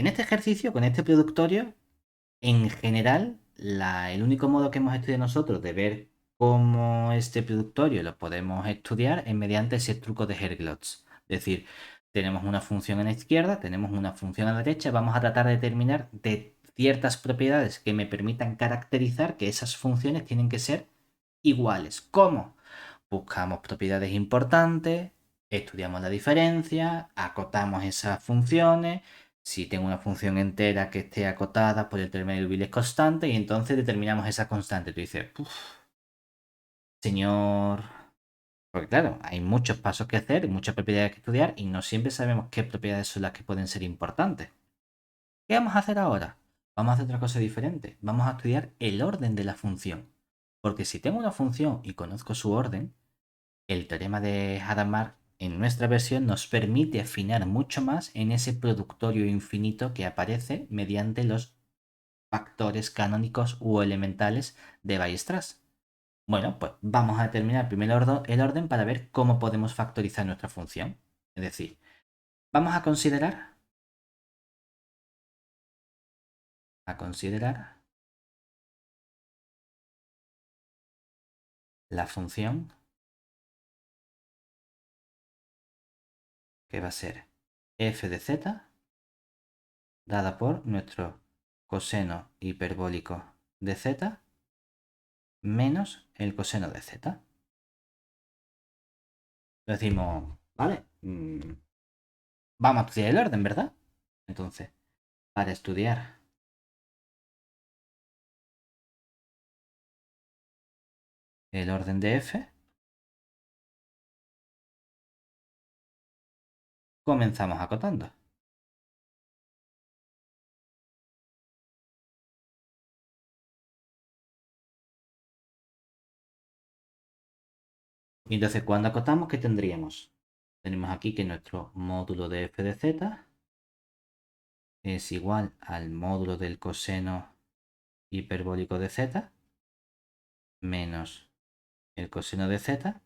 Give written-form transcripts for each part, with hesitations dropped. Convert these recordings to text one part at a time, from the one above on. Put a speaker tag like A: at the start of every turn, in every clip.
A: En este ejercicio, con este productorio, en general, el único modo que hemos estudiado nosotros de ver cómo este productorio lo podemos estudiar es mediante ese truco de Herglotz. Es decir, tenemos una función a la izquierda, tenemos una función a la derecha, vamos a tratar de determinar de ciertas propiedades que me permitan caracterizar que esas funciones tienen que ser iguales. ¿Cómo? Buscamos propiedades importantes, estudiamos la diferencia, acotamos esas funciones. Si tengo una función entera que esté acotada, pues determino el Wheeler constante y entonces determinamos esa constante. Tú dices, señor. Porque claro, hay muchos pasos que hacer, muchas propiedades que estudiar y no siempre sabemos qué propiedades son las que pueden ser importantes. ¿Qué vamos a hacer ahora? Vamos a hacer otra cosa diferente. Vamos a estudiar el orden de la función. Porque si tengo una función y conozco su orden, el teorema de Hadamard en nuestra versión nos permite afinar mucho más en ese productorio infinito que aparece mediante los factores canónicos u elementales de Weierstrass. Bueno, pues vamos a determinar primero el orden para ver cómo podemos factorizar nuestra función. Es decir, vamos a considerar la función que va a ser f de z dada por nuestro coseno hiperbólico de z menos el coseno de z. Decimos, vale, vamos a estudiar el orden, ¿verdad? Entonces, para estudiar el orden de f, comenzamos acotando. Y entonces, cuando acotamos, ¿qué tendríamos? Tenemos aquí que nuestro módulo de f de z es igual al módulo del coseno hiperbólico de z menos el coseno de z.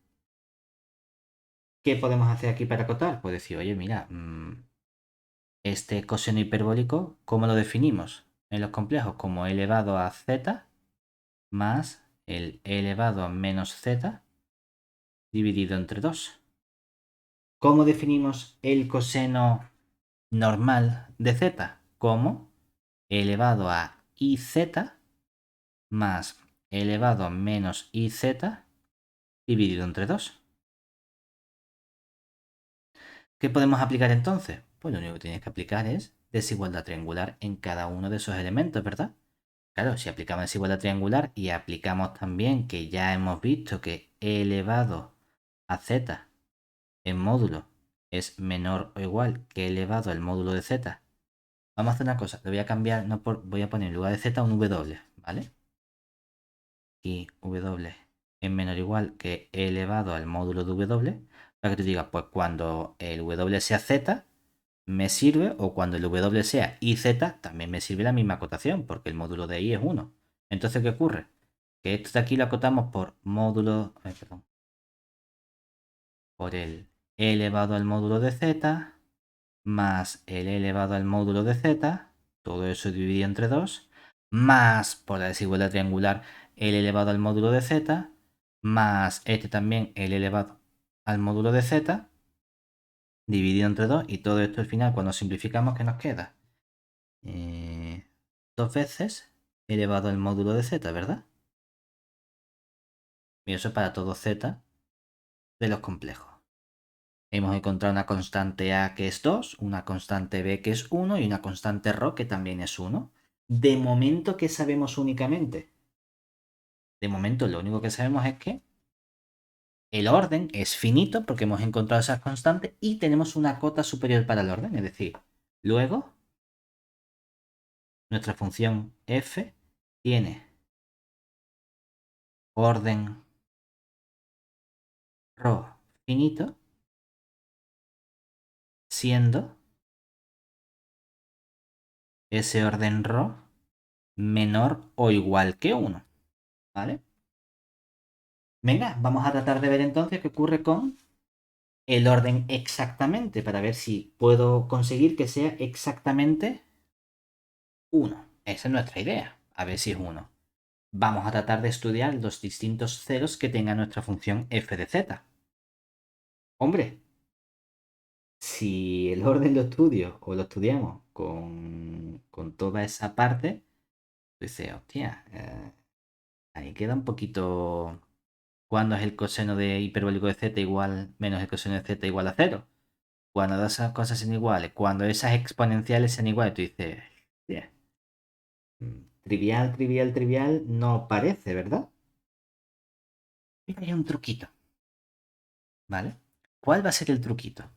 A: ¿Qué podemos hacer aquí para acotar? Pues decir, oye, mira, este coseno hiperbólico, ¿cómo lo definimos en los complejos? Como e elevado a z más el e elevado a menos z dividido entre 2. ¿Cómo definimos el coseno normal de z? Como e elevado a iz más e elevado a menos iz dividido entre 2. ¿Qué podemos aplicar entonces? Pues lo único que tienes que aplicar es desigualdad triangular en cada uno de esos elementos, ¿verdad? Claro, si aplicamos desigualdad triangular y aplicamos también que ya hemos visto que e elevado a z en módulo es menor o igual que e elevado al módulo de z. Vamos a hacer una cosa, lo voy a cambiar, no voy a poner en lugar de z un w, ¿vale? Y w es menor o igual que e elevado al módulo de w, para que tú digas, pues cuando el w sea z, me sirve, o cuando el w sea iz, también me sirve la misma acotación, porque el módulo de i es 1. Entonces, ¿qué ocurre? Que esto de aquí lo acotamos por módulo, perdón, por el e elevado al módulo de z más el e elevado al módulo de z, todo eso dividido entre 2, más por la desigualdad triangular el elevado al módulo de z, más este también el elevado al módulo de z, dividido entre 2, y todo esto al final, cuando simplificamos, ¿qué nos queda? 2 veces elevado al módulo de z, ¿verdad? Y eso es para todo z de los complejos. Hemos encontrado una constante a que es 2, una constante b que es 1 y una constante ρ que también es 1. De momento, ¿qué sabemos únicamente? De momento, lo único que sabemos es que el orden es finito porque hemos encontrado esas constantes y tenemos una cota superior para el orden. Es decir, luego, nuestra función f tiene orden ρ finito, siendo ese orden ρ menor o igual que 1. ¿Vale? Venga, vamos a tratar de ver entonces qué ocurre con el orden exactamente, para ver si puedo conseguir que sea exactamente 1. Esa es nuestra idea. A ver si es 1. Vamos a tratar de estudiar los distintos ceros que tenga nuestra función f de z. Hombre, si el orden lo estudio o lo estudiamos con toda esa parte, pues hostia, ahí queda un poquito. ¿Cuándo es el coseno de hiperbólico de z igual menos el coseno de z igual a 0? Cuando esas cosas son iguales, cuando esas exponenciales son iguales, tú dices, "Yeah, trivial, trivial, trivial, no parece, ¿verdad?" Pero hay un truquito, ¿vale? ¿Cuál va a ser el truquito?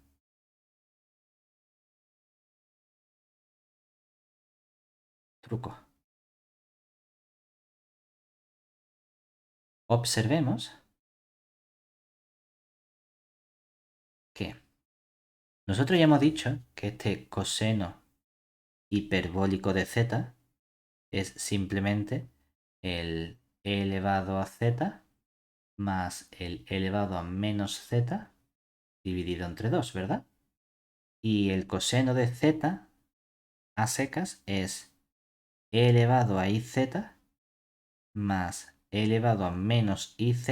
A: Truco. Observemos que nosotros ya hemos dicho que este coseno hiperbólico de z es simplemente el e elevado a z más el e elevado a menos z dividido entre 2, ¿verdad? Y el coseno de z a secas es e elevado a iz más e elevado a menos iz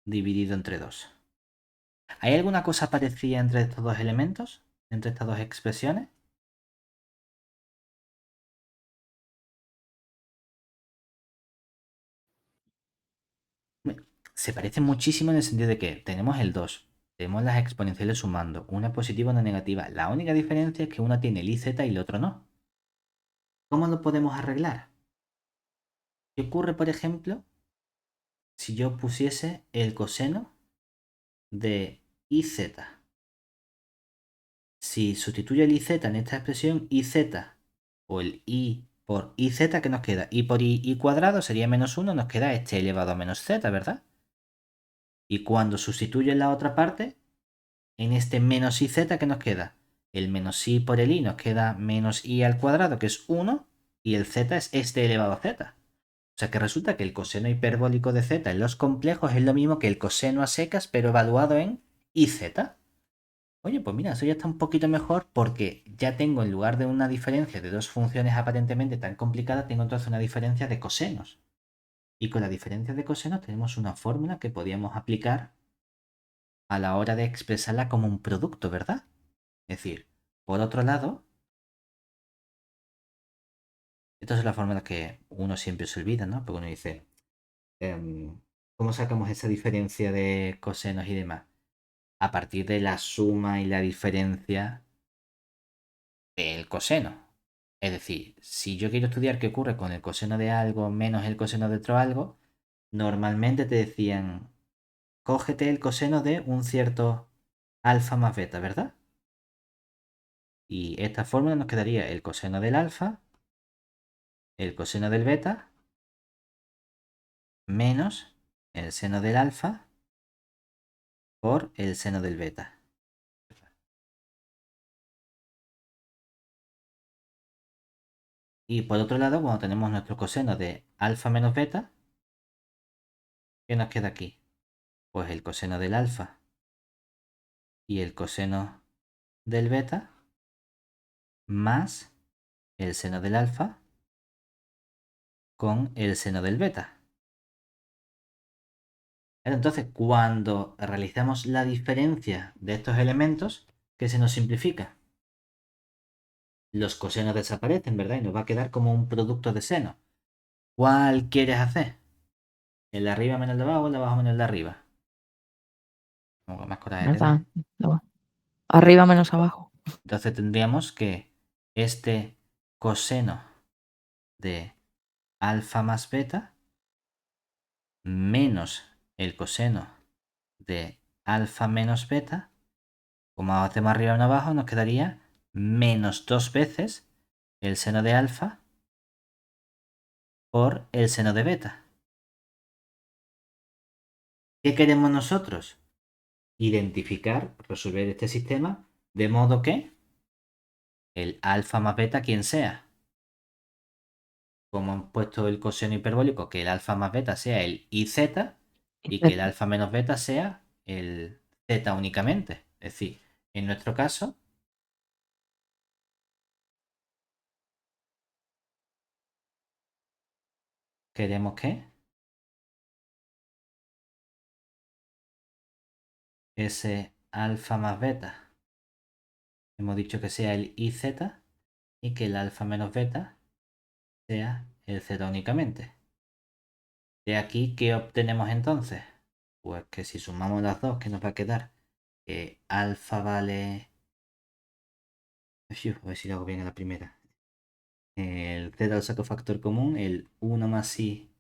A: dividido entre 2. ¿Hay alguna cosa parecida entre estos dos elementos? ¿Entre estas dos expresiones? Se parecen muchísimo en el sentido de que tenemos el 2, tenemos las exponenciales sumando, una positiva y una negativa. La única diferencia es que una tiene el iz y el otro no. ¿Cómo lo podemos arreglar? ¿Qué ocurre, por ejemplo, si yo pusiese el coseno de iz? Si sustituyo el iz en esta expresión, iz o el i por iz, ¿qué nos queda? I por i cuadrado sería menos 1, nos queda este elevado a menos z, ¿verdad? Y cuando sustituyo en la otra parte, en este menos iz, ¿qué nos queda? El menos i por el i nos queda menos i al cuadrado, que es 1, y el z es este elevado a z. O sea que resulta que el coseno hiperbólico de z en los complejos es lo mismo que el coseno a secas, pero evaluado en iz. Oye, pues mira, eso ya está un poquito mejor porque ya tengo, en lugar de una diferencia de dos funciones aparentemente tan complicadas, tengo entonces una diferencia de cosenos. Y con la diferencia de cosenos tenemos una fórmula que podíamos aplicar a la hora de expresarla como un producto, ¿verdad? Es decir, por otro lado, esta es la fórmula que uno siempre se olvida, ¿no? Porque uno dice, ¿cómo sacamos esa diferencia de cosenos y demás? A partir de la suma y la diferencia del coseno. Es decir, si yo quiero estudiar qué ocurre con el coseno de algo menos el coseno de otro algo, normalmente te decían, cógete el coseno de un cierto alfa más beta, ¿verdad? Y esta fórmula nos quedaría el coseno del alfa, el coseno del beta, menos el seno del alfa por el seno del beta. Y por otro lado, cuando tenemos nuestro coseno de alfa menos beta, ¿qué nos queda aquí? Pues el coseno del alfa y el coseno del beta más el seno del alfa con el seno del beta. Entonces, cuando realizamos la diferencia de estos elementos, ¿qué se nos simplifica? Los cosenos desaparecen, ¿verdad? Y nos va a quedar como un producto de seno. ¿Cuál quieres hacer? ¿El de arriba menos el de abajo o el de abajo menos el de arriba? Como que más coraje te da.
B: Arriba menos abajo.
A: Entonces tendríamos que este coseno de alfa más beta menos el coseno de alfa menos beta, como hacemos arriba y abajo, nos quedaría menos 2 veces el seno de alfa por el seno de beta. ¿Qué queremos nosotros? Identificar, resolver este sistema de modo que el alfa más beta, quien sea, como han puesto el coseno hiperbólico, que el alfa más beta sea el iz y que el alfa menos beta sea el z únicamente. Es decir, en nuestro caso, queremos que ese alfa más beta, hemos dicho que sea el IZ y que el alfa menos beta sea el Z únicamente. De aquí, ¿qué obtenemos entonces? Pues que si sumamos las dos, ¿qué nos va a quedar? Que alfa vale... a ver si lo hago bien en la primera. El Z lo saco factor común, el 1 más i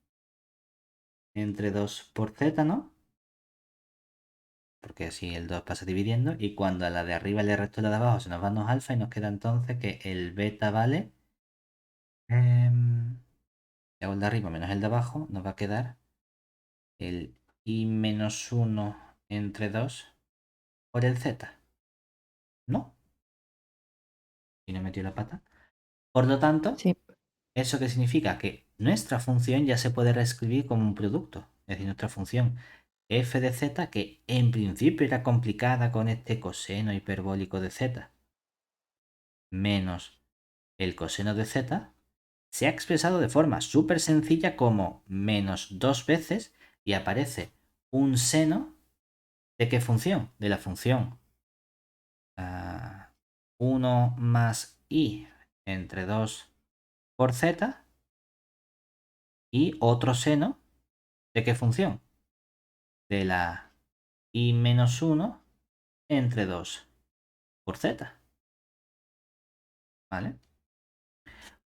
A: entre 2 por z, ¿no? Porque así el 2 pasa dividiendo. Y cuando a la de arriba le resto la de abajo, se nos van los alfa y nos queda entonces que el beta vale... el de arriba menos el de abajo, nos va a quedar el i menos 1 entre 2 por el z. ¿No? Y no metió la pata. Por lo tanto,
B: Sí,
A: ¿eso qué significa? Que nuestra función ya se puede reescribir como un producto. Es decir, nuestra función f de z, que en principio era complicada con este coseno hiperbólico de z, menos el coseno de z, se ha expresado de forma súper sencilla como menos 2 veces y aparece un seno de qué función? De la función 1 más i entre 2 por z y otro seno de qué función? De la i menos 1 entre 2 por z. ¿Vale?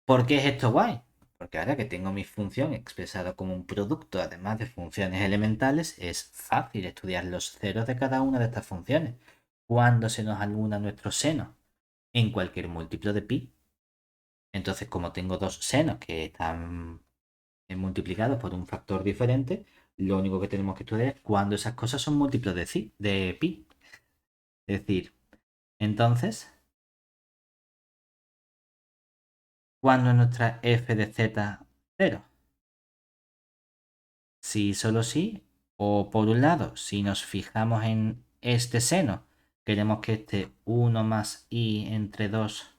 A: ¿Por qué es esto guay? Porque ahora que tengo mi función expresada como un producto, además de funciones elementales, es fácil estudiar los ceros de cada una de estas funciones. Cuando se nos alguna nuestro seno en cualquier múltiplo de pi. Entonces, como tengo dos senos que están multiplicados por un factor diferente, lo único que tenemos que estudiar es cuando esas cosas son múltiplos de pi. Es decir, entonces, ¿cuándo es nuestra f de z 0? Sí, solo sí. O por un lado, si nos fijamos en este seno, queremos que este 1 más i entre 2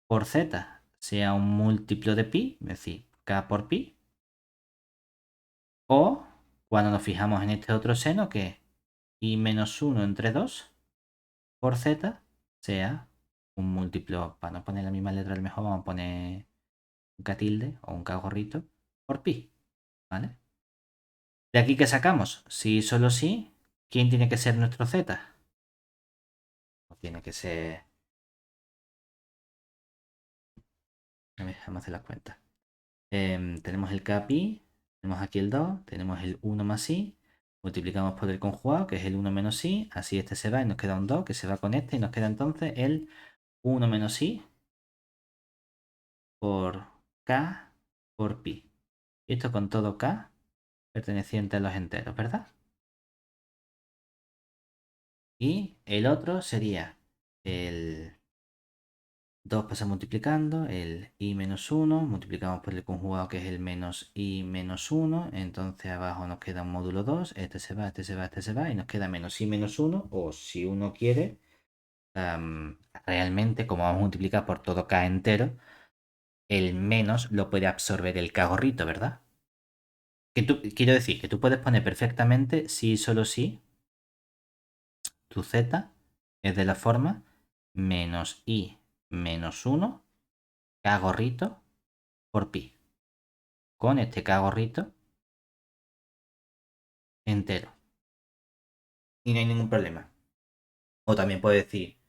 A: por z sea un múltiplo de pi, es decir, k por pi. O cuando nos fijamos en este otro seno, que i menos 1 entre 2 por z sea un múltiplo, para no poner la misma letra al mejor, vamos a poner un k tilde o un k gorrito por pi. ¿Vale? De aquí que sacamos, si solo sí, ¿quién tiene que ser nuestro z? Tiene que ser... A ver, vamos a hacer las cuentas. Tenemos el kpi, tenemos aquí el 2, tenemos el 1 más i, multiplicamos por el conjugado, que es el 1 menos i, así este se va y nos queda un 2, que se va con este, y nos queda entonces el 1 menos i por k por pi. Y esto con todo k perteneciente a los enteros, ¿verdad? Y el otro sería el 2 pasa multiplicando, el i menos 1, multiplicamos por el conjugado que es el menos i menos 1, entonces abajo nos queda un módulo 2, este se va, este se va, este se va, y nos queda menos i menos 1, o si uno quiere, realmente como vamos a multiplicar por todo k entero, el menos lo puede absorber el k gorrito, ¿verdad? Quiero decir que tú puedes poner perfectamente si solo si tu z es de la forma menos i menos 1 k gorrito por pi. Con este k gorrito entero. Y no hay ningún problema. O también puedo decir,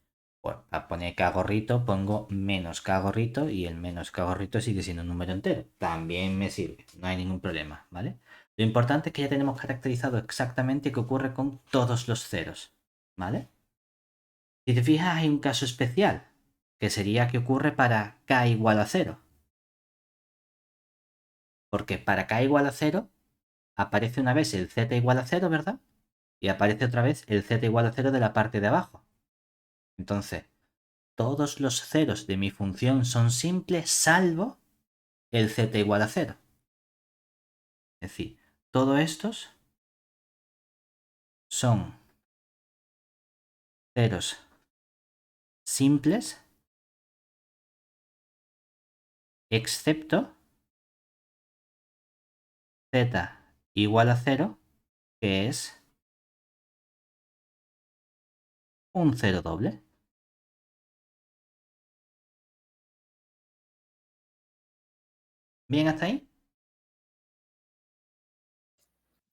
A: pues para poner k gorrito pongo menos k gorrito y el menos k gorrito sigue siendo un número entero. También me sirve, no hay ningún problema, ¿vale? Lo importante es que ya tenemos caracterizado exactamente qué ocurre con todos los ceros, ¿vale? Si te fijas, hay un caso especial, que sería que ocurre para k igual a 0. Porque para k igual a 0 aparece una vez el z igual a 0, ¿verdad? Y aparece otra vez el z igual a 0 de la parte de abajo. Entonces, todos los ceros de mi función son simples salvo el z igual a 0. Es decir, todos estos son ceros simples excepto z igual a 0, que es un 0 doble. ¿Bien hasta ahí?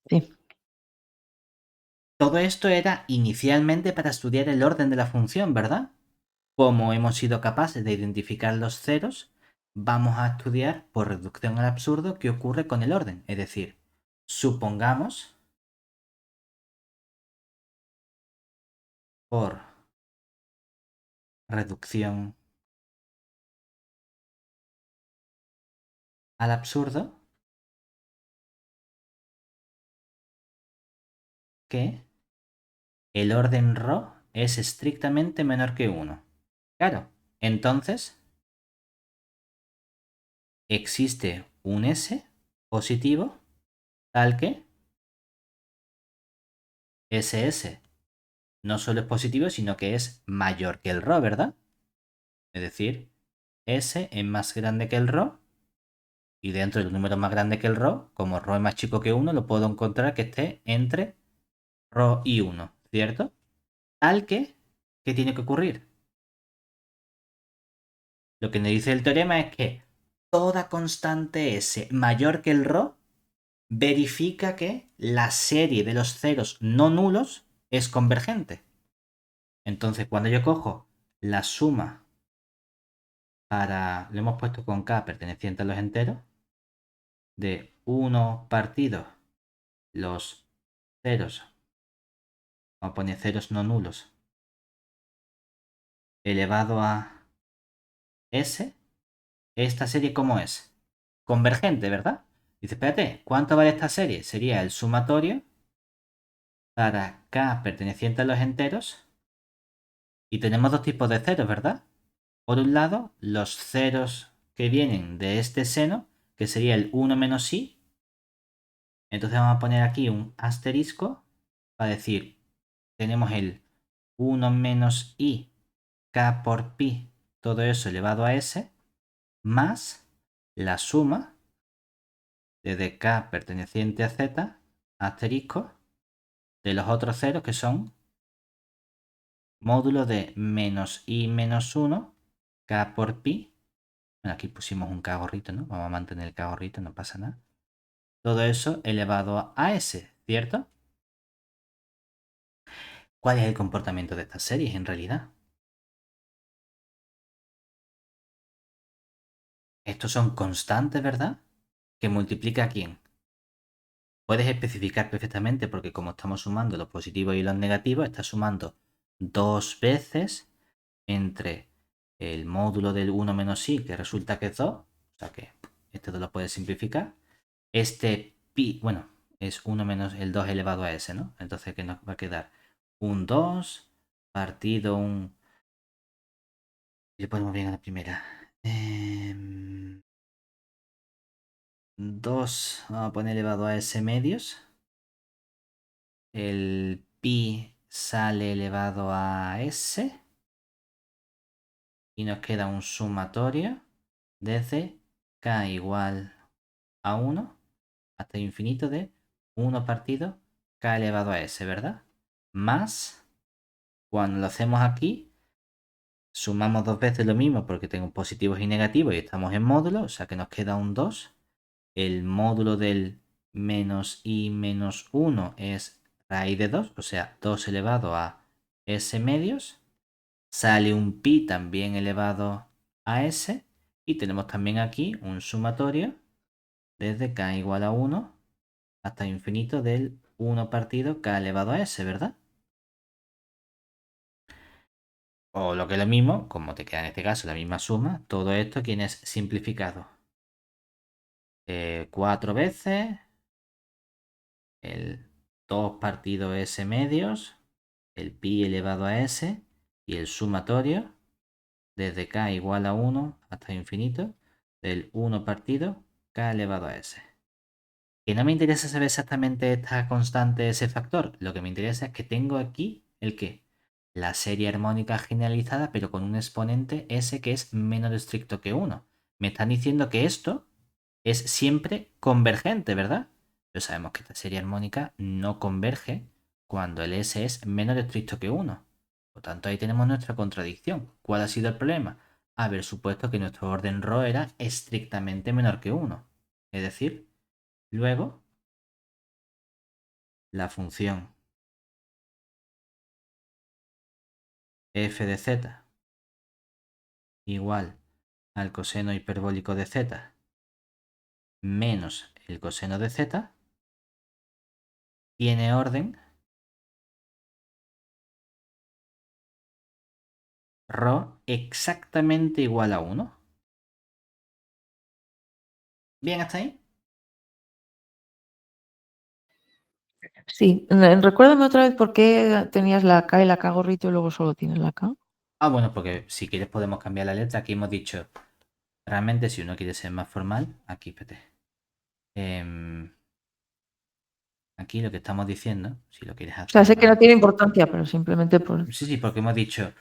B: Sí.
A: Todo esto era inicialmente para estudiar el orden de la función, ¿verdad? Como hemos sido capaces de identificar los ceros, vamos a estudiar por reducción al absurdo qué ocurre con el orden. Es decir, supongamos por reducción al absurdo que el orden ρ es estrictamente menor que 1. Claro, entonces existe un S positivo tal que SS no solo es positivo, sino que es mayor que el ρ, ¿verdad? Es decir, S es más grande que el ρ y dentro del número más grande que el ρ, como ρ es más chico que 1, lo puedo encontrar que esté entre ρ y 1, ¿cierto? Tal que, ¿qué tiene que ocurrir? Lo que nos dice el teorema es que toda constante S mayor que el ρ verifica que la serie de los ceros no nulos es convergente. Entonces, cuando yo cojo la suma lo hemos puesto con k perteneciente a los enteros, de 1 partido los ceros, vamos a poner ceros no nulos, elevado a s, esta serie ¿cómo es? Convergente, ¿verdad? Dice, espérate, ¿cuánto vale esta serie? Sería el sumatorio para k perteneciente a los enteros y tenemos dos tipos de ceros, ¿verdad? Por un lado, los ceros que vienen de este seno, que sería el 1 menos i. Entonces vamos a poner aquí un asterisco para decir, tenemos el 1 menos i, k por pi, todo eso elevado a s, más la suma desde k perteneciente a z, asterisco, de los otros ceros que son módulo de menos i menos 1, k por pi. Bueno, aquí pusimos un k gorrito, ¿no? Vamos a mantener el k gorrito, no pasa nada. Todo eso elevado a s, ¿cierto? ¿Cuál es el comportamiento de estas series en realidad? Estos son constantes, ¿verdad? ¿Que multiplica a quién? Puedes especificar perfectamente porque como estamos sumando los positivos y los negativos, estás sumando dos veces entre el módulo del 1 menos i, que resulta que es 2, o sea que este lo puedes simplificar. Este pi, bueno, es 1 menos el 2 elevado a s, ¿no? Entonces, ¿qué nos va a quedar? Un 2 partido un... Le ponemos bien a la primera. 2, vamos a poner elevado a s medios. El pi sale elevado a s. Y nos queda un sumatorio desde k igual a 1 hasta infinito de 1 partido k elevado a s, ¿verdad? Más, cuando lo hacemos aquí, sumamos dos veces lo mismo porque tengo positivos y negativos y estamos en módulo, o sea que nos queda un 2. El módulo del menos i menos 1 es raíz de 2, o sea, 2 elevado a s medios. Sale un pi también elevado a s. Y tenemos también aquí un sumatorio desde k igual a 1 hasta infinito del 1 partido k elevado a s, ¿verdad? O lo que es lo mismo, como te queda en este caso la misma suma, todo esto tienes simplificado. 4 veces el 2 partido s medios, el pi elevado a s y el sumatorio desde k igual a 1 hasta infinito del 1 partido k elevado a s. Que no me interesa saber exactamente esta constante, ese factor. Lo que me interesa es que tengo aquí el qué. La serie armónica generalizada, pero con un exponente s que es menos estricto que 1. Me están diciendo que esto es siempre convergente, ¿verdad? Pero sabemos que esta serie armónica no converge cuando el S es menos estricto que 1. Por tanto, ahí tenemos nuestra contradicción. ¿Cuál ha sido el problema? Haber supuesto que nuestro orden ρ era estrictamente menor que 1. Es decir, luego la función f de z igual al coseno hiperbólico de z menos el coseno de z tiene orden ρ exactamente igual a 1. ¿Bien hasta ahí?
B: Sí, recuérdame otra vez por qué tenías la K y la K gorrito y luego solo tienes la K.
A: Ah, bueno, porque si quieres podemos cambiar la letra. Aquí hemos dicho, realmente si uno quiere ser más formal, aquí, espérate. Aquí lo que estamos diciendo, si lo quieres
B: O sea,
A: hacer
B: sé que no
A: más...
B: tiene importancia, pero simplemente por...
A: Sí, sí, porque hemos dicho,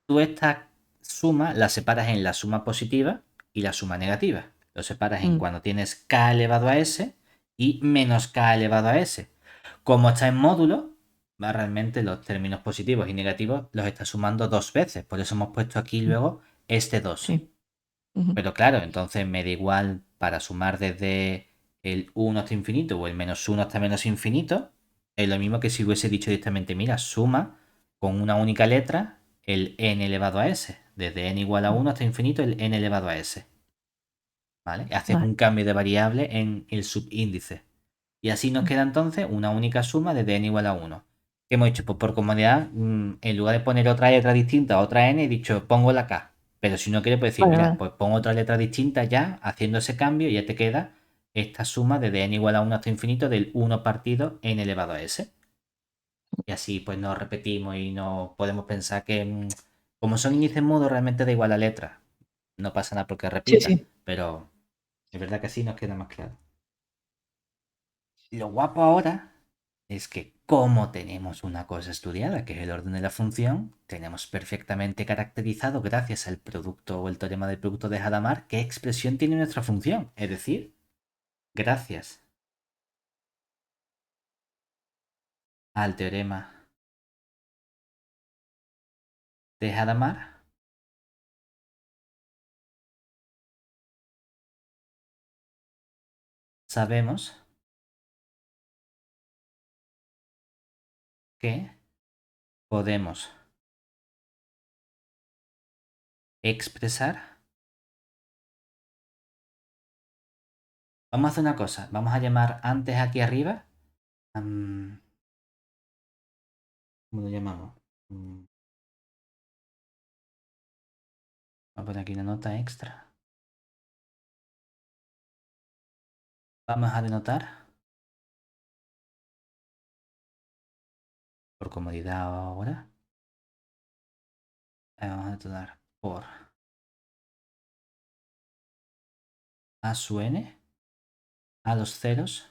A: tú esta suma la separas en la suma positiva y la suma negativa. Lo separas en cuando tienes k elevado a s y menos k elevado a s. Como está en módulo, va realmente los términos positivos y negativos los está sumando dos veces. Por eso hemos puesto aquí luego este 2.
B: Sí. Ujú.
A: Pero claro, entonces me da igual para sumar desde el 1 hasta infinito o el menos 1 hasta menos infinito. Es lo mismo que si hubiese dicho directamente, mira, suma con una única letra el n elevado a s. Desde n igual a 1 hasta infinito el n elevado a s. ¿Vale? Haces
B: Vale.
A: un cambio de variable en el subíndice. Y así nos queda entonces una única suma desde n igual a 1. ¿Qué hemos dicho? Pues por comodidad, en lugar de poner otra letra distinta, otra n, he dicho pongo la k. Pero si no quieres, pues decir,
B: Vale,
A: mira,
B: vale.
A: pues pongo otra letra distinta ya, haciendo ese cambio, y ya te queda esta suma desde n igual a 1 hasta infinito del 1 partido n elevado a s. Y así pues no repetimos y no podemos pensar que, como son índices mudos, realmente da igual la letra. No pasa nada porque
B: Sí,
A: repita,
B: sí.
A: pero es verdad que así nos queda más claro. Lo guapo ahora es que como tenemos una cosa estudiada, que es el orden de la función, tenemos perfectamente caracterizado gracias al producto o el teorema del producto de Hadamard qué expresión tiene nuestra función. Es decir, gracias al teorema de Hadamard, sabemos que podemos expresar. Vamos a hacer una cosa, vamos a llamar antes aquí arriba. ¿Cómo lo llamamos? Voy a poner aquí una nota extra. Vamos a denotar, por comodidad ahora, vamos a denotar por a su n a los ceros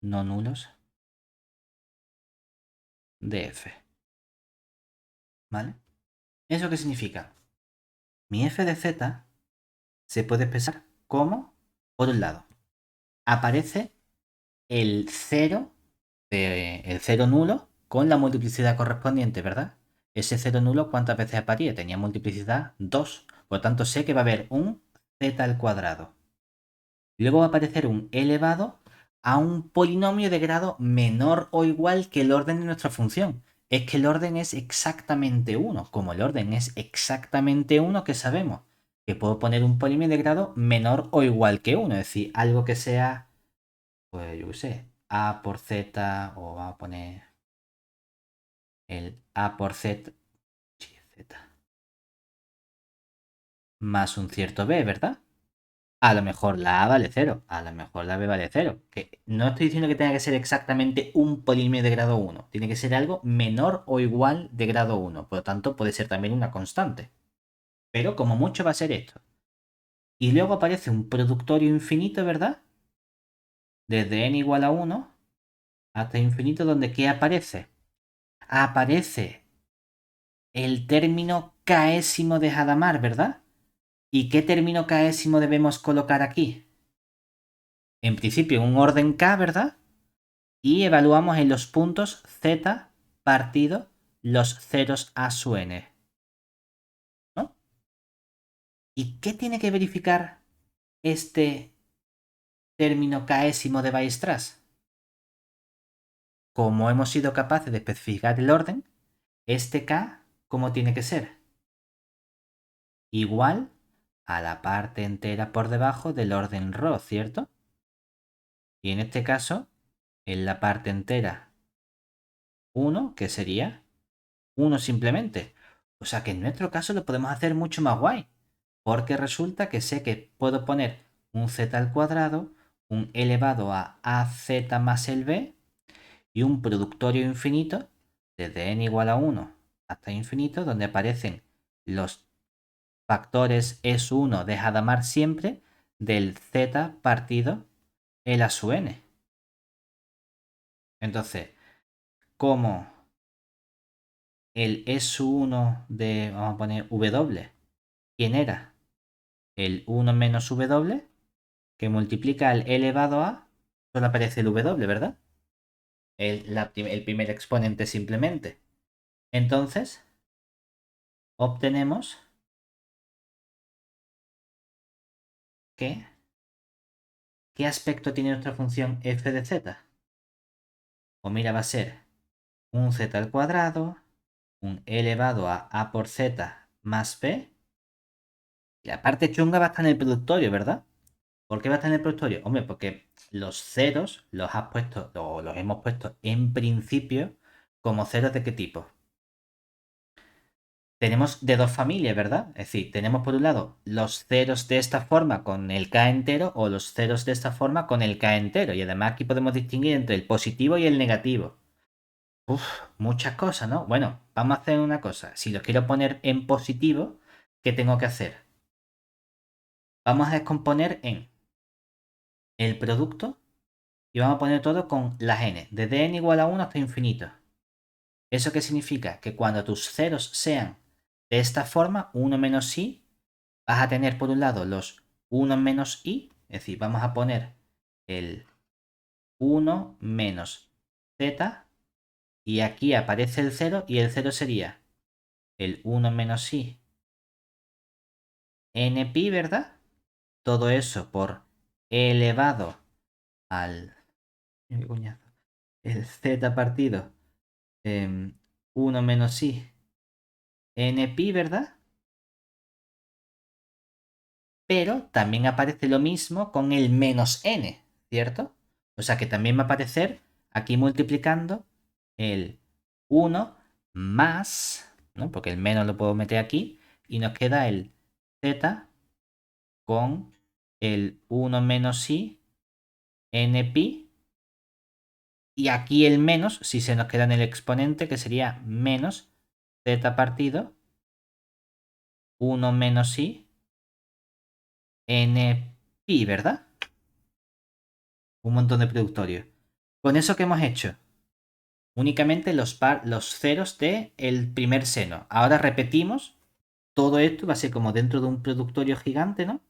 A: no nulos de f. ¿Vale? ¿Eso qué significa? Mi f de z se puede expresar como, por un lado, aparece el cero, el cero nulo con la multiplicidad correspondiente, ¿verdad? Ese cero nulo, ¿cuántas veces aparece? Tenía multiplicidad 2. Por lo tanto, sé que va a haber un z al cuadrado. Luego va a aparecer un elevado a un polinomio de grado menor o igual que el orden de nuestra función. Es que el orden es exactamente 1. Como el orden es exactamente 1, ¿qué sabemos? Que puedo poner un polinomio de grado menor o igual que 1. Es decir, algo que sea, pues yo qué sé, a por z, o vamos a poner el a por z, z más un cierto b, ¿verdad? A lo mejor la A vale cero, a lo mejor la B vale cero. Que no estoy diciendo que tenga que ser exactamente un polinomio de grado 1. Tiene que ser algo menor o igual de grado 1. Por lo tanto, puede ser también una constante. Pero como mucho va a ser esto. Y luego aparece un productorio infinito, ¿verdad? Desde n igual a 1 hasta infinito, donde ¿qué aparece? Aparece el término késimo de Hadamard, ¿verdad? ¿Y qué término késimo debemos colocar aquí? en principio un orden K, ¿verdad? Y evaluamos en los puntos Z partido los ceros a su n, ¿no? ¿Y qué tiene que verificar este término késimo de Weierstrass? Como hemos sido capaces de especificar el orden, este K, ¿cómo tiene que ser? Igual a la parte entera por debajo del orden ρ, ¿cierto? Y en este caso, en la parte entera 1, que sería 1 simplemente. O sea que en nuestro caso lo podemos hacer mucho más guay. Porque resulta que sé que puedo poner un z al cuadrado, un elevado a az más el b y un productorio infinito desde n igual a 1 hasta infinito, donde aparecen los factores es1 de Hadamard siempre del z partido el a su n. Entonces, como el S1 de, vamos a poner W, ¿quién era? El 1 menos W, que multiplica el elevado a, solo aparece el W, ¿verdad? El primer exponente simplemente. Entonces, obtenemos que, ¿qué aspecto tiene nuestra función f de z? Pues mira, va a ser un z al cuadrado, un elevado a por z más b. Y la parte chunga va a estar en el productorio, ¿verdad? ¿Por qué va a estar en el productorio? Hombre, porque los ceros los has puesto, o los hemos puesto en principio como ceros de qué tipo. Tenemos de dos familias, ¿verdad? Es decir, tenemos por un lado los ceros de esta forma con el k entero o los ceros de esta forma con el k entero. Y además aquí podemos distinguir entre el positivo y el negativo. Uf, muchas cosas, ¿no? Bueno, vamos a hacer una cosa. Si los quiero poner en positivo, ¿qué tengo que hacer? Vamos a descomponer en el producto y vamos a poner todo con las n, desde n igual a 1 hasta infinito. ¿Eso qué significa? Que cuando tus ceros sean de esta forma, 1 menos i, vas a tener por un lado los 1 menos i, es decir, vamos a poner el 1 menos z, y aquí aparece el 0, y el 0 sería el 1 menos i npi, ¿verdad? Todo eso por e elevado al... el z partido 1 menos i npi, ¿verdad? Pero también aparece lo mismo con el menos n, ¿cierto? O sea que también va a aparecer aquí multiplicando el 1 más, ¿no? Porque el menos lo puedo meter aquí, y nos queda el z con el 1 menos i npi, y aquí el menos, si se nos queda en el exponente, que sería menos z partido 1 menos i npi, ¿verdad? Un montón de productorios. Con eso que hemos hecho, únicamente los ceros de el primer seno. Ahora repetimos todo esto, va a ser como dentro de un productorio gigante, ¿no?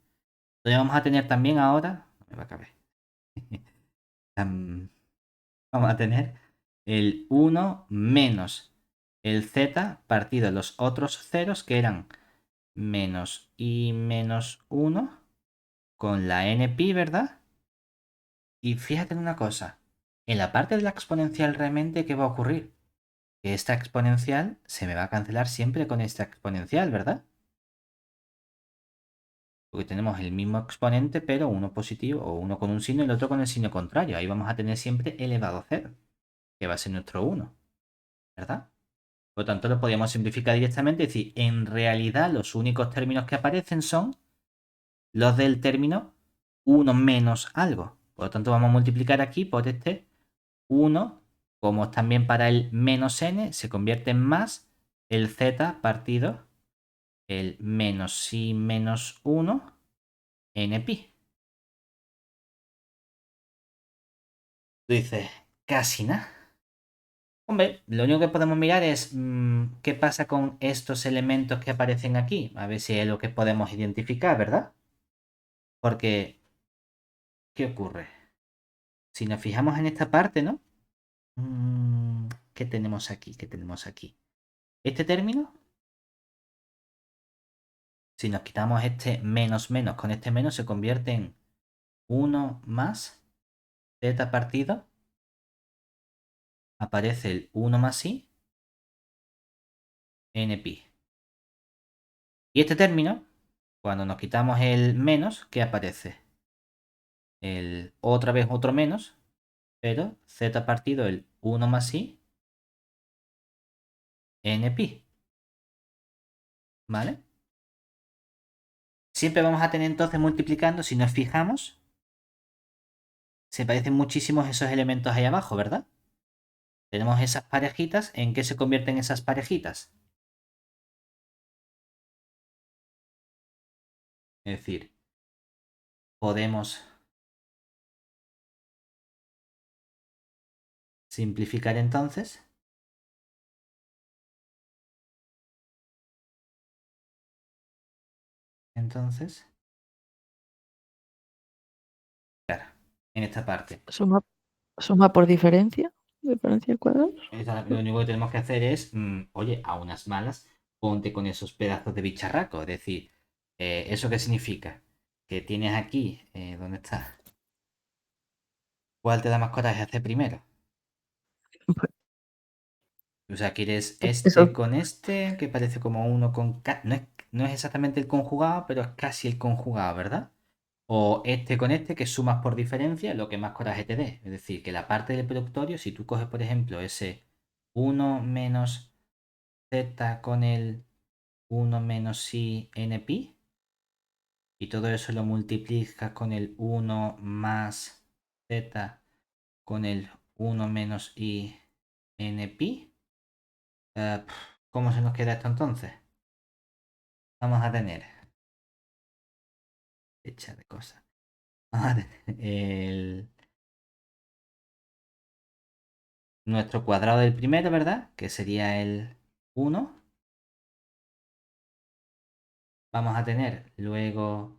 A: Entonces vamos a tener también ahora, me va a caber. Vamos a tener el 1 menos el z partido los otros ceros, que eran menos i menos 1 con la npi, ¿verdad? Y fíjate en una cosa, en la parte de la exponencial realmente, ¿qué va a ocurrir? Que esta exponencial se me va a cancelar siempre con esta exponencial, ¿verdad? Porque tenemos el mismo exponente, pero uno positivo o uno con un signo y el otro con el signo contrario. Ahí vamos a tener siempre elevado a 0, que va a ser nuestro 1, ¿verdad? Por lo tanto, lo podríamos simplificar directamente y decir, en realidad los únicos términos que aparecen son los del término 1 menos algo. Por lo tanto, vamos a multiplicar aquí por este 1, como también para el menos n, se convierte en más el z partido el menos i menos 1 npi. Tú dices, casi nada. Hombre, lo único que podemos mirar es qué pasa con estos elementos que aparecen aquí. A ver si es lo que podemos identificar, ¿verdad? Porque, ¿qué ocurre? Si nos fijamos en esta parte, ¿no? ¿Qué tenemos aquí? ¿Qué tenemos aquí? Este término, si nos quitamos este menos menos con este menos, se convierte en 1 más z partido. Aparece el 1 más i n pi. Y este término, cuando nos quitamos el menos, ¿qué aparece? Otra vez otro menos, pero z partido el 1 más i n pi. ¿Vale? Siempre vamos a tener entonces multiplicando, si nos fijamos, se parecen muchísimos esos elementos ahí abajo, ¿verdad? Tenemos esas parejitas. ¿En qué se convierten esas parejitas? Es decir, podemos simplificar entonces. Entonces, claro, en esta parte.
B: Suma por diferencia. Diferencia de cuadrados.
A: Lo único que tenemos que hacer es, oye, a unas malas, ponte con esos pedazos de bicharraco. Es decir, ¿eso qué significa? Que tienes aquí, ¿dónde está? ¿Cuál te da más coraje hacer primero? O sea, quieres este
B: Eso,
A: con este, que parece como uno con... No es exactamente el conjugado, pero es casi el conjugado, ¿verdad? O este con este, que sumas por diferencia, lo que más coraje te dé. Es decir, que la parte del productorio, si tú coges, por ejemplo, ese 1 menos z con el 1 menos i n pi, y todo eso lo multiplicas con el 1 más z con el 1 menos i n pi, ¿cómo se nos queda esto entonces? Vamos a tener, fecha de cosas, vamos a tener nuestro cuadrado del primero, ¿verdad? Que sería el 1. Vamos a tener luego,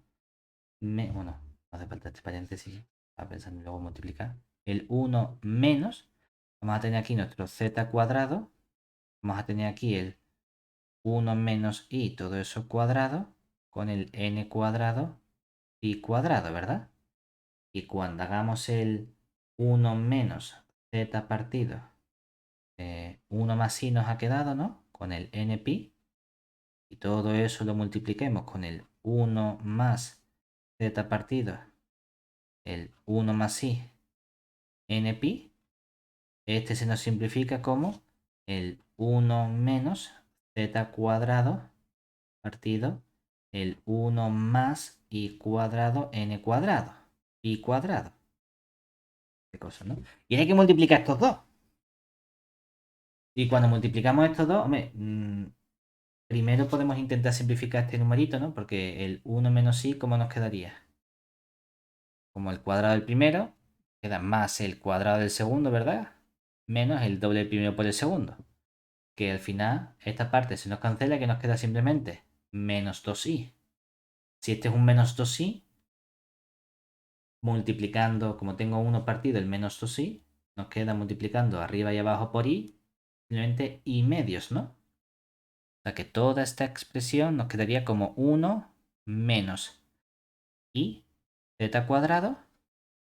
A: bueno, no hace falta este paréntesis, a pensar en luego multiplicar. El 1 menos, vamos a tener aquí nuestro z cuadrado, vamos a tener aquí el 1 menos i, todo eso cuadrado, con el n cuadrado y cuadrado, ¿verdad? Y cuando hagamos el 1 menos z partido, 1 más i nos ha quedado, ¿no? Con el n pi, y todo eso lo multipliquemos con el 1 más z partido, el 1 más i n pi, este se nos simplifica como el 1 menos z cuadrado partido el 1 más i cuadrado n cuadrado, pi cuadrado. Qué cosa, ¿no? Y hay que multiplicar estos dos. Y cuando multiplicamos estos dos, hombre, primero podemos intentar simplificar este numerito, ¿no? Porque el 1 menos i, ¿cómo nos quedaría? Como el cuadrado del primero, queda más el cuadrado del segundo, ¿verdad? Menos el doble del primero por el segundo. Que al final esta parte se nos cancela, que nos queda simplemente menos 2i. Si este es un menos 2i, multiplicando, como tengo 1 partido el menos 2i, nos queda multiplicando arriba y abajo por i, simplemente i medios, ¿no? O sea que toda esta expresión nos quedaría como 1 menos i z cuadrado,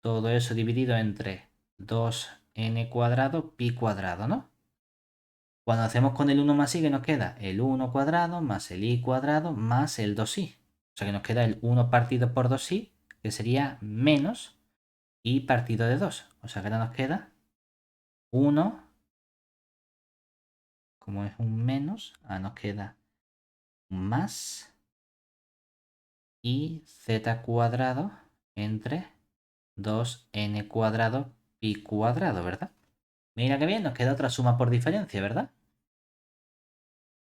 A: todo eso dividido entre 2n cuadrado pi cuadrado, ¿no? Cuando hacemos con el 1 más i, que nos queda el 1 cuadrado más el i cuadrado más el 2i. O sea que nos queda el 1 partido por 2i, que sería menos i partido de 2. O sea que ahora nos queda 1, como es un menos, nos queda un más i z cuadrado entre 2n cuadrado pi cuadrado, ¿verdad? Mira que bien, nos queda otra suma por diferencia, ¿verdad?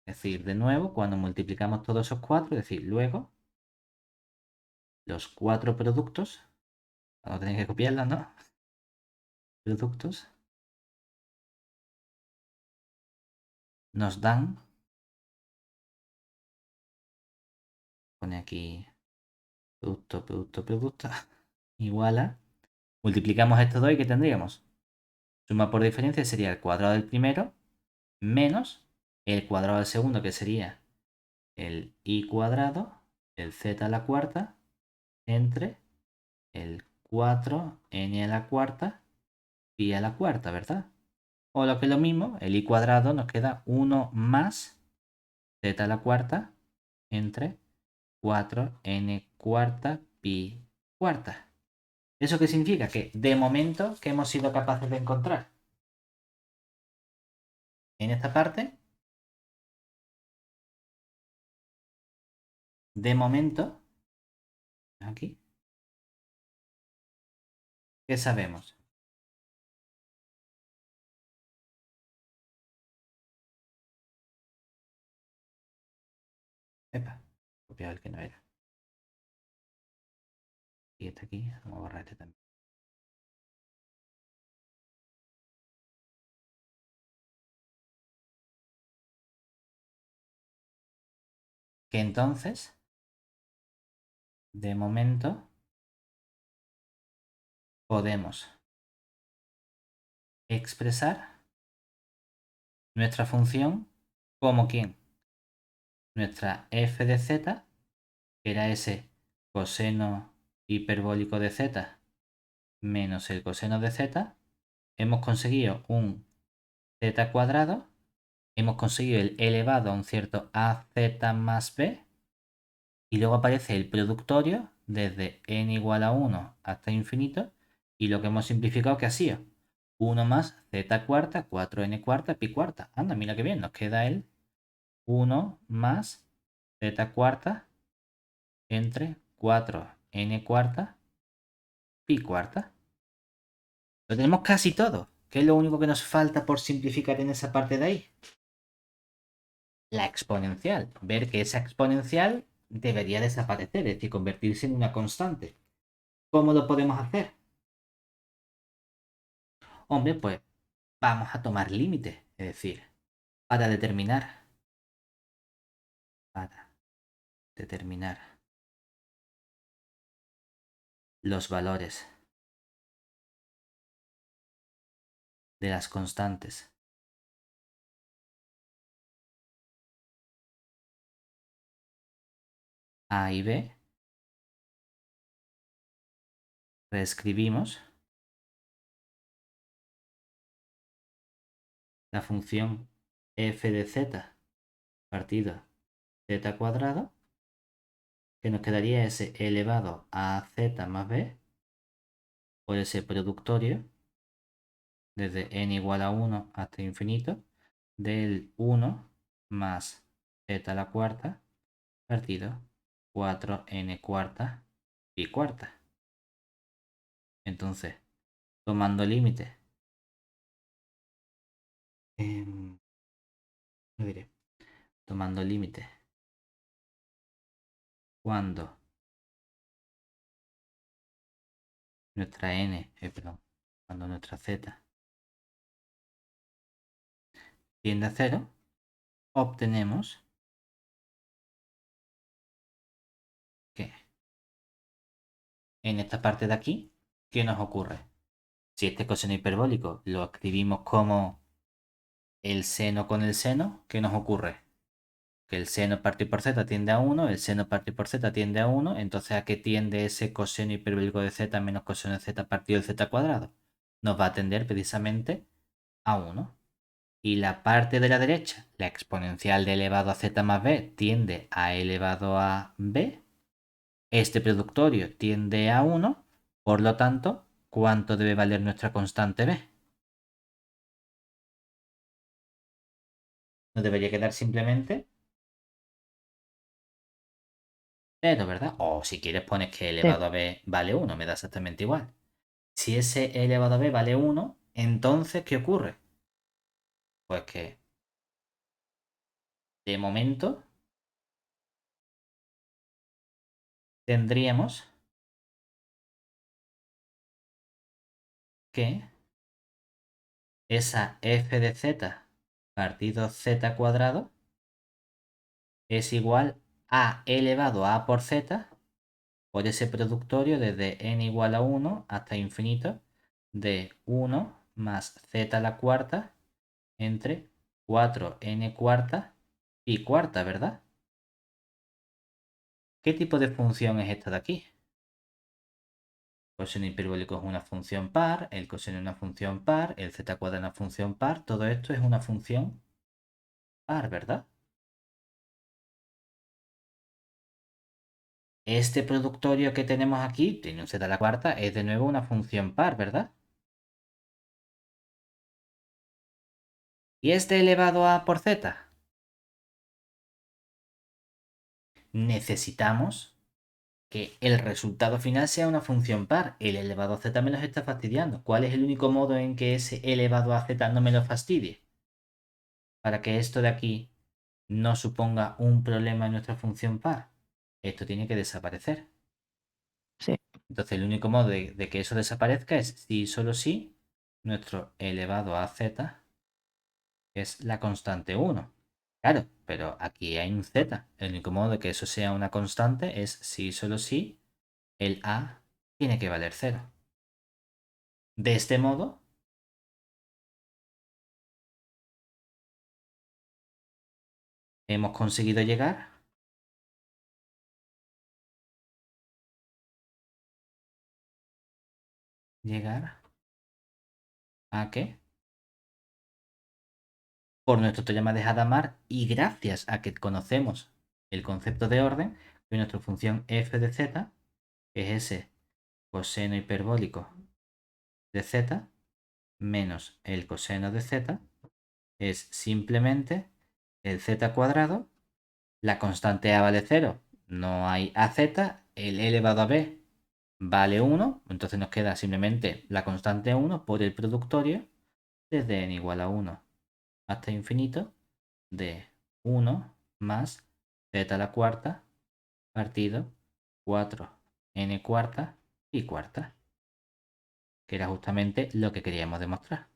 A: Es decir, de nuevo, cuando multiplicamos todos esos cuatro, es decir, luego los cuatro productos, vamos a tener que copiarlos, ¿no? Productos nos dan, pone aquí producto, igual a Multiplicamos estos dos y ¿qué tendríamos? Suma por diferencia sería el cuadrado del primero menos el cuadrado del segundo, que sería el i cuadrado, el z a la cuarta, entre el 4n a la cuarta, pi a la cuarta, ¿verdad? O lo que es lo mismo, el i cuadrado nos queda 1 más z a la cuarta entre 4n cuarta pi cuarta. ¿Eso qué significa? Que de momento, ¿qué hemos sido capaces de encontrar? En esta parte, de momento, aquí, ¿qué sabemos? Epa, copiado el que no era. Y este aquí, vamos a borrar este también. Que entonces, de momento, podemos expresar nuestra función como ¿quién? Nuestra f de z, que era ese coseno hiperbólico de z menos el coseno de z. Hemos conseguido un z cuadrado, hemos conseguido el elevado a un cierto az más b, y luego aparece el productorio desde n igual a 1 hasta infinito, y lo que hemos simplificado que ha sido 1 más z cuarta, 4n cuarta, pi cuarta. Anda, mira qué bien, nos queda el 1 más z cuarta entre 4n cuarta, pi cuarta. Lo tenemos casi todo. ¿Qué es lo único que nos falta por simplificar en esa parte de ahí? La exponencial. Ver que esa exponencial debería desaparecer, es decir, convertirse en una constante. ¿Cómo lo podemos hacer? Hombre, pues vamos a tomar límite, es decir, para determinar, para determinar los valores de las constantes a y b, reescribimos la función f de z partido z cuadrado, que nos quedaría ese elevado a z más b por ese productorio desde n igual a 1 hasta infinito del 1 más z a la cuarta partido 4n cuarta pi cuarta. Entonces, tomando límite, no diré, tomando límite cuando nuestra n, perdón, cuando nuestra z tiende a 0, obtenemos que en esta parte de aquí, ¿qué nos ocurre? Si este coseno hiperbólico lo escribimos como el seno con el seno, ¿qué nos ocurre? Que el seno partido por z tiende a 1, el seno partido por z tiende a 1, entonces ¿a qué tiende ese coseno hiperbólico de z menos coseno de z partido de z cuadrado? Nos va a tender precisamente a 1. Y la parte de la derecha, la exponencial de elevado a z más b, tiende a elevado a b. Este productorio tiende a 1, por lo tanto, ¿cuánto debe valer nuestra constante b? Nos debería quedar simplemente 0, ¿verdad? O si quieres pones que elevado a b vale 1, me da exactamente igual. Si ese elevado a b vale 1, entonces, ¿qué ocurre? Pues que de momento tendríamos que esa f de z partido z cuadrado es igual a elevado a por z por ese productorio desde n igual a 1 hasta infinito de 1 más z a la cuarta entre 4n cuarta y cuarta, ¿verdad? ¿Qué tipo de función es esta de aquí? Coseno hiperbólico es una función par, el coseno es una función par, el z cuadrado es una función par, todo esto es una función par, ¿verdad? Este productorio que tenemos aquí, tiene un z a la cuarta, es de nuevo una función par, ¿verdad? ¿Y este elevado a por z? Necesitamos que el resultado final sea una función par. El elevado a z me los está fastidiando. ¿Cuál es el único modo en que ese elevado a z no me lo fastidie? Para que esto de aquí no suponga un problema en nuestra función par. Esto tiene que desaparecer.
B: Sí,
A: Entonces el único modo de que eso desaparezca es si y solo si nuestro elevado a z es la constante 1. Claro, pero aquí hay un z. El único modo de que eso sea una constante es si y solo si el a tiene que valer 0. De este modo, hemos conseguido llegar a qué? Por nuestro teorema de Hadamard y gracias a que conocemos el concepto de orden, que nuestra función f de z es ese coseno hiperbólico de z menos el coseno de z es simplemente el z cuadrado, la constante a vale 0, no hay az, el elevado a b vale 1, entonces nos queda simplemente la constante 1 por el productorio desde n igual a 1 hasta infinito de 1 más z a la cuarta partido 4n cuarta y cuarta, que era justamente lo que queríamos demostrar.